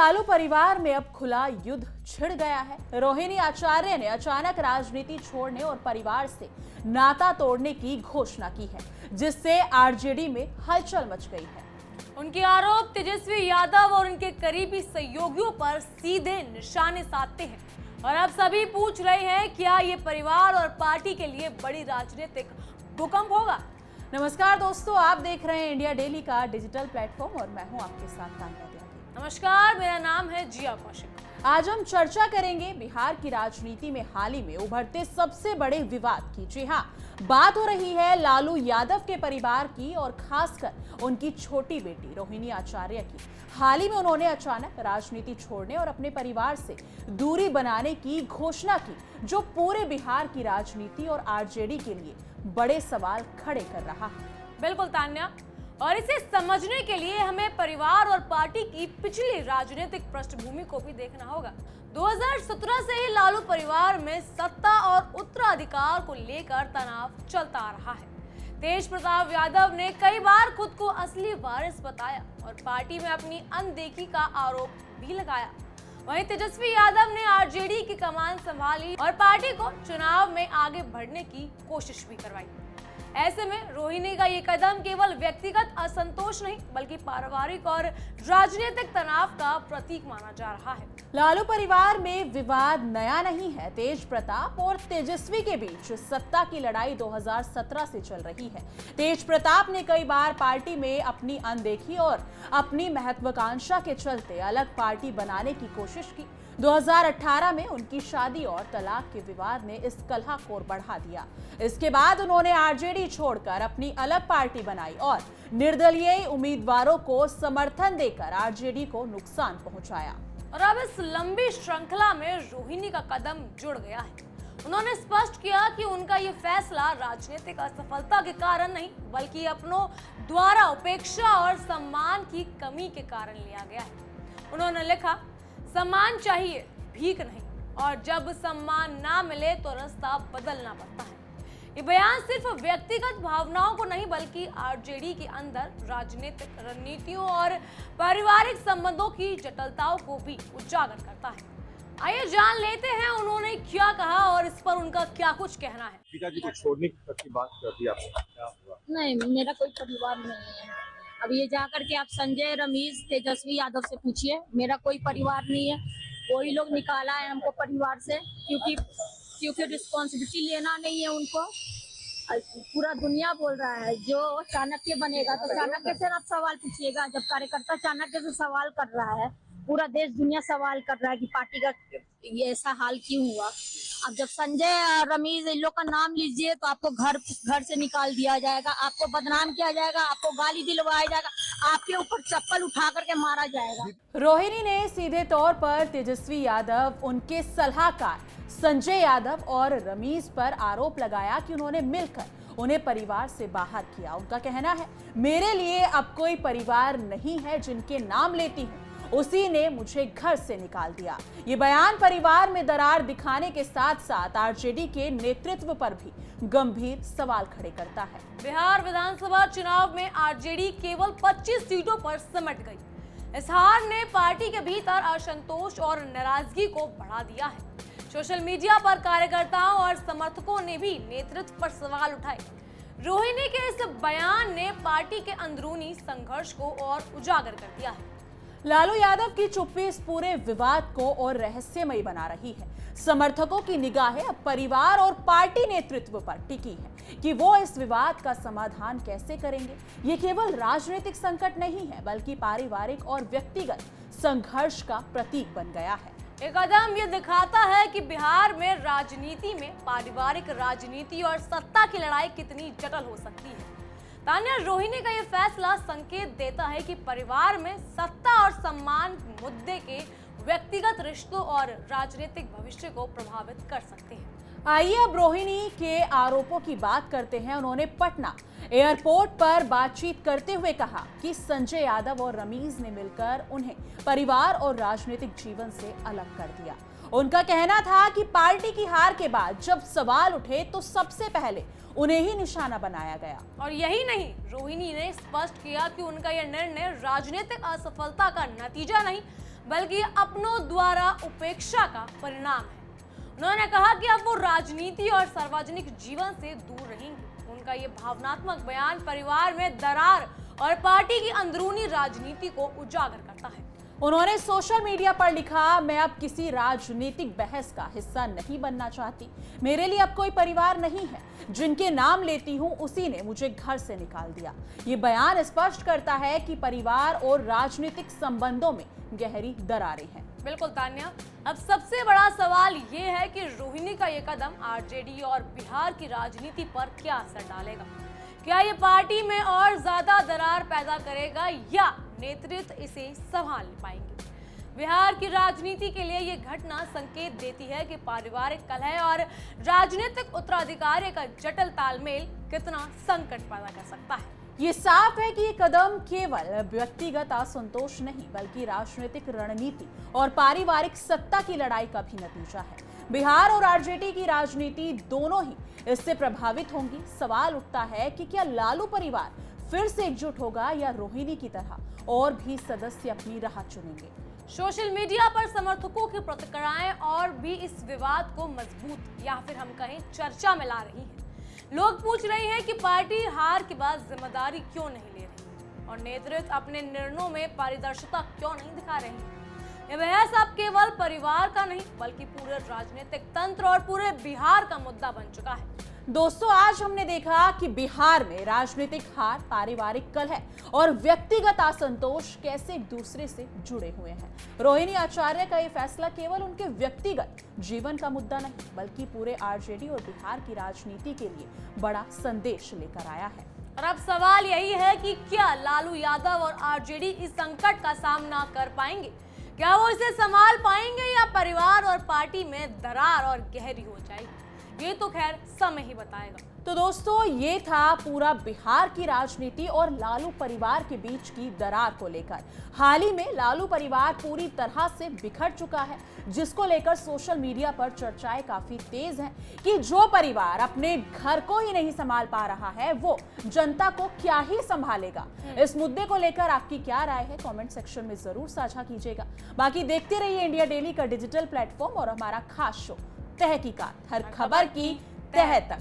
लालू परिवार में अब खुला युद्ध छिड़ गया है। रोहिणी आचार्य ने अचानक राजनीति छोड़ने और परिवार से नाता तोड़ने की घोषणा की है, जिससे आरजेडी में हलचल मच गई है। उनके आरोप तेजस्वी यादव और उनके करीबी सहयोगियों पर सीधे निशाने साधते हैं और अब सभी पूछ रहे हैं क्या ये परिवार और पार्टी के लिए बड़ी राजनीतिक भूकंप होगा। नमस्कार दोस्तों, आप देख रहे हैं इंडिया डेली का डिजिटल प्लेटफॉर्म और मैं हूं आपके साथ तान्या त्यागी। नमस्कार, मेरा नाम है जिया कौशिक। आज हम चर्चा करेंगे बिहार की राजनीति में हाल ही में उभरते सबसे बड़े विवाद की। जी हाँ, बात हो रही है लालू यादव के परिवार की और खासकर उनकी छोटी बेटी रोहिणी आचार्य की। हाल ही में उन्होंने अचानक राजनीति छोड़ने और अपने परिवार से दूरी बनाने की घोषणा की, जो पूरे बिहार की राजनीति और आरजेडी के लिए बड़े सवाल खड़े कर रहा है। बिल्कुल तान्या, और इसे समझने के लिए हमें परिवार और पार्टी की पिछली राजनीतिक पृष्ठभूमि को भी देखना होगा। 2017 से ही लालू परिवार में सत्ता और उत्तराधिकार को लेकर तनाव चलता आ रहा है। तेज प्रताप यादव ने कई बार खुद को असली वारिस बताया और पार्टी में अपनी अनदेखी का आरोप भी लगाया। वहीं तेजस्वी यादव ने आरजेडी की कमान संभाली और पार्टी को चुनाव में आगे बढ़ने की कोशिश भी करवाई। ऐसे में रोहिणी का ये कदम केवल व्यक्तिगत असंतोष नहीं बल्कि पारिवारिक और राजनीतिक तनाव का प्रतीक माना जा रहा है। लालू परिवार में विवाद नया नहीं है। तेज प्रताप और तेजस्वी के बीच सत्ता की लड़ाई 2017 से चल रही है। तेज प्रताप ने कई बार पार्टी में अपनी अनदेखी और अपनी महत्वाकांक्षा के चलते अलग पार्टी बनाने की कोशिश की। 2018 में उनकी शादी और तलाक के विवाद ने इस कलह को और बढ़ा दिया। इसके बाद उन्होंने आरजेडी छोड़कर अपनी अलग पार्टी बनाई और निर्दलीय उम्मीदवारों को समर्थन देकर आरजेडी को नुकसान पहुंचाया। और अब इस लंबी श्रृंखला में रोहिणी का कदम जुड़ गया है। उन्होंने स्पष्ट किया कि उनका ये फैसला राजनीतिक असफलता के कारण नहीं बल्कि अपनों द्वारा उपेक्षा और सम्मान की कमी के कारण लिया गया है। उन्होंने लिखा, सम्मान चाहिए, भीख नहीं, और जब सम्मान ना मिले तो रास्ता बदलना पड़ता है। ये बयान सिर्फ व्यक्तिगत भावनाओं को नहीं बल्कि आरजेडी के अंदर राजनीतिक रणनीतियों और पारिवारिक संबंधों की जटिलताओं को भी उजागर करता है। आइए जान लेते हैं उन्होंने क्या कहा और इस पर उनका क्या कुछ कहना है। पिताजी को छोड़ने की बात कर दी आपने, क्या हुआ? नहीं, मेरा कोई परिवार नहीं है। अब ये जाकर के आप संजय, रमेश, तेजस्वी यादव से पूछिए, मेरा कोई परिवार नहीं है। कोई लोग निकाला है हमको परिवार से क्योंकि रिस्पॉन्सिबिलिटी लेना नहीं है उनको। पूरा दुनिया बोल रहा है जो चाणक्य बनेगा तो चाणक्य से आप सवाल पूछिएगा। जब कार्यकर्ता चाणक्य से सवाल कर रहा है, पूरा देश दुनिया सवाल कर रहा है कि पार्टी का ये ऐसा हाल क्यों हुआ। अब जब संजय, रमेश, इन लोग का नाम लीजिए तो आपको घर से निकाल दिया जाएगा, आपको बदनाम किया जाएगा, आपको गाली दिलवाया जाएगा, आपके ऊपर चप्पल उठा करके मारा जाएगा। रोहिणी ने सीधे तौर पर तेजस्वी यादव, उनके सलाहकार संजय यादव और रमेश पर आरोप लगाया कि उन्होंने मिलकर उन्हें परिवार से बाहर किया। उनका कहना है, मेरे लिए अब कोई परिवार नहीं है, जिनके नाम लेती हूँ उसी ने मुझे घर से निकाल दिया। ये बयान परिवार में दरार दिखाने के साथ साथ आरजेडी के नेतृत्व पर भी गंभीर सवाल खड़े करता है। बिहार विधानसभा चुनाव में आरजेडी केवल 25 सीटों पर सिमट गई। इस हार ने पार्टी के भीतर असंतोष और नाराजगी को बढ़ा दिया है। सोशल मीडिया पर कार्यकर्ताओं और समर्थकों ने भी नेतृत्व पर सवाल उठाए। रोहिणी के इस बयान ने पार्टी के अंदरूनी संघर्ष को और उजागर कर दिया है। लालू यादव की चुप्पी इस पूरे विवाद को और रहस्यमयी बना रही है। समर्थकों की निगाहें अब परिवार और पार्टी नेतृत्व पर टिकी है कि वो इस विवाद का समाधान कैसे करेंगे। ये केवल राजनीतिक संकट नहीं है बल्कि पारिवारिक और व्यक्तिगत संघर्ष का प्रतीक बन गया है। ये कदम ये दिखाता है कि बिहार में राजनीति में पारिवारिक राजनीति और सत्ता की लड़ाई कितनी जटिल हो सकती है। तान्या, रोहिणी का ये फैसला संकेत देता है कि परिवार में सत्ता और सम्मान मुद्दे के व्यक्तिगत रिश्तों और राजनीतिक भविष्य को प्रभावित कर सकते हैं। आइए अब रोहिणी के आरोपों की बात करते हैं। उन्होंने पटना एयरपोर्ट पर बातचीत करते हुए कहा कि संजय यादव और रमेश ने मिलकर उन्हें परिवार और राजनीतिक जीवन से अलग कर दिया। उनका कहना था कि पार्टी की हार के बाद जब सवाल उठे तो सबसे पहले उन्हें ही निशाना बनाया गया। और यही नहीं, रोहिणी ने स्पष्ट किया कि उनका यह निर्णय राजनीतिक असफलता का नतीजा नहीं बल्कि अपनों द्वारा उपेक्षा का परिणाम है। उन्होंने कहा कि अब वो राजनीति और सार्वजनिक जीवन से दूर रहेंगे। उनका ये भावनात्मक बयान परिवार में दरार और पार्टी की अंदरूनी राजनीति को उजागर करता है। उन्होंने सोशल मीडिया पर लिखा, मैं अब किसी राजनीतिक बहस का हिस्सा नहीं बनना चाहती। मेरे लिए अब कोई परिवार नहीं है। जिनके नाम लेती हूं उसी ने मुझे घर से निकाल दिया। ये बयान स्पष्ट करता है कि परिवार और राजनीतिक संबंधों में गहरी दरारें हैं। बिल्कुल तान्या, अब सबसे बड़ा सवाल ये है कि रोहिणी का ये कदम आरजेडी और बिहार की राजनीति पर क्या असर डालेगा। क्या ये पार्टी में और ज्यादा दरार पैदा करेगा या नेतृत्व इसे संभाल पाएंगे। बिहार की राजनीति के लिए ये घटना संकेत देती है कि पारिवारिक कलह और राजनीतिक उत्तराधिकारी का जटिल तालमेल कितना संकट पैदा कर सकता है। ये साफ है कि ये कदम केवल व्यक्तिगत असंतोष नहीं बल्कि राजनीतिक रणनीति और पारिवारिक सत्ता की लड़ाई का भी नतीजा है। बिहार और आरजेडी की राजनीति दोनों ही इससे प्रभावित होंगी। सवाल उठता है कि क्या लालू परिवार फिर से एकजुट होगा या रोहिणी की तरह और भी सदस्य अपनी राह चुनेंगे। सोशल मीडिया पर समर्थकों की प्रतिक्रियाएं और भी इस विवाद को मजबूत या फिर हम कहें चर्चा में ला रही हैं। लोग पूछ रहे हैं कि पार्टी हार के बाद जिम्मेदारी क्यों नहीं ले रही और नेतृत्व अपने निर्णयों में पारदर्शिता क्यों नहीं दिखा रहे हैं। यह बहस अब केवल परिवार का नहीं बल्कि पूरे राजनीतिक तंत्र और पूरे बिहार का मुद्दा बन चुका है। दोस्तों, आज हमने देखा कि बिहार में राजनीतिक हार, पारिवारिक कलह और व्यक्तिगत असंतोष कैसे एक दूसरे से जुड़े हुए हैं। रोहिणी आचार्य का ये फैसला केवल उनके व्यक्तिगत जीवन का मुद्दा नहीं बल्कि पूरे आरजेडी और बिहार की राजनीति के लिए बड़ा संदेश लेकर आया है। और अब सवाल यही है कि क्या लालू यादव और आरजेडी इस संकट का सामना कर पाएंगे। क्या वो इसे संभाल पाएंगे या परिवार और पार्टी में दरार और गहरी हो जाएगी। ये तो खैर समय ही बताएगा। तो दोस्तों, ये था पूरा बिहार की राजनीति और लालू परिवार के बीच की दरार को लेकर। हाल ही में लालू परिवार पूरी तरह से बिखर चुका है, जिसको लेकर सोशल मीडिया पर चर्चाएं काफी तेज हैं कि जो परिवार अपने घर को ही नहीं संभाल पा रहा है वो जनता को क्या ही संभालेगा। इस मुद्दे को लेकर आपकी क्या राय है, कमेंट सेक्शन में जरूर साझा कीजिएगा। बाकी देखते रहिए इंडिया डेली का डिजिटल प्लेटफॉर्म और हमारा खास शो तहकीकात, हर खबर की तह तक।